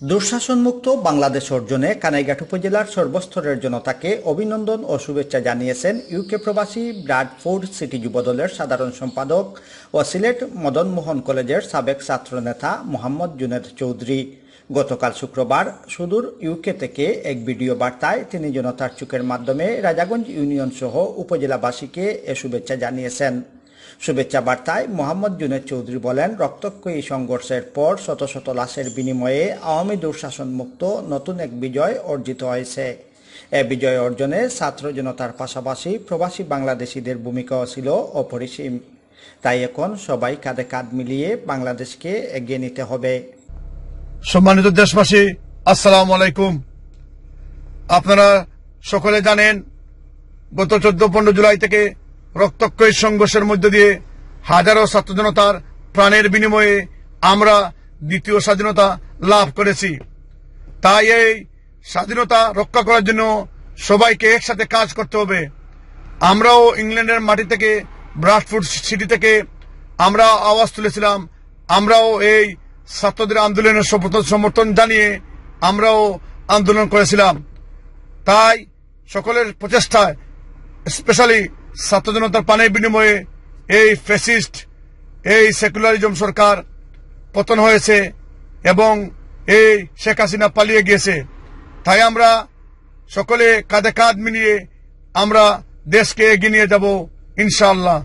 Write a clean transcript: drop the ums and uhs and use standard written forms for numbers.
দুঃশাসনমুক্ত বাংলাদেশ অর্জনে কানাইঘাট উপজেলার সর্বস্তরের জনতাকে অভিনন্দন ও শুভেচ্ছা জানিয়েছেন ইউকে প্রবাসী ব্রাডফোর্ড সিটি যুবদলের সাধারণ সম্পাদক ও সিলেট মদন মোহন কলেজের সাবেক ছাত্রনেতা মোহাম্মদ জুনেদ চৌধুরী। গতকাল শুক্রবার সুদূর ইউকে থেকে এক ভিডিও বার্তায় তিনি জনতার চোখের মাধ্যমে রাজাগঞ্জ ইউনিয়ন সহ উপজেলাবাসীকে এ শুভেচ্ছা জানিয়েছেন। শুভেচ্ছা বার্তায় মোহাম্মদ জুনেদ চৌধুরী বলেন, রক্তক্ষয়ী সংঘর্ষের পর শত শত লাশের বিনিময়ে আওয়ামী দুঃশাসন মুক্ত নতুন এক বিজয় অর্জিত হয়েছে। এ বিজয় অর্জনে ছাত্র জনতার পাশাপাশি প্রবাসী বাংলাদেশিদের ভূমিকাও ছিল অপরিসীম। তাই এখন সবাই কাঁধে কাঁধ মিলিয়ে বাংলাদেশকে এগিয়ে নিতে হবে। সম্মানিত দেশবাসী, আসসালামু আলাইকুম। আপনারা সকলে জানেন, গত 14-15 জুলাই থেকে রক্তক্ষয়ী সংঘর্ষের মধ্য দিয়ে হাজারো ছাত্র জনতার প্রাণের বিনিময়ে আমরা দ্বিতীয় স্বাধীনতা লাভ করেছি। তাই এই স্বাধীনতা রক্ষা করার জন্য সবাইকে একসাথে কাজ করতে হবে। আমরাও ইংল্যান্ডের মাটি থেকে, ব্রাডফোর্ড সিটি থেকে আমরা আওয়াজ তুলেছিলাম। আমরাও এই ছাত্রদের আন্দোলনের সমর্থন জানিয়ে আমরাও আন্দোলন করেছিলাম। তাই সকলের প্রচেষ্টায়, স্পেশালি ছাত্র জনতার প্রাণের বিনিময়ে এই ফ্যাসিস্ট, এই সেকুলারিজম সরকার পতন হয়েছে এবং এই শেখ হাসিনা পালিয়ে গিয়েছে। তাই আমরা সকলে কাঁধে কাঁধ মিলিয়ে আমরা দেশকে এগিয়ে নিয়ে যাব ইনশাআল্লাহ।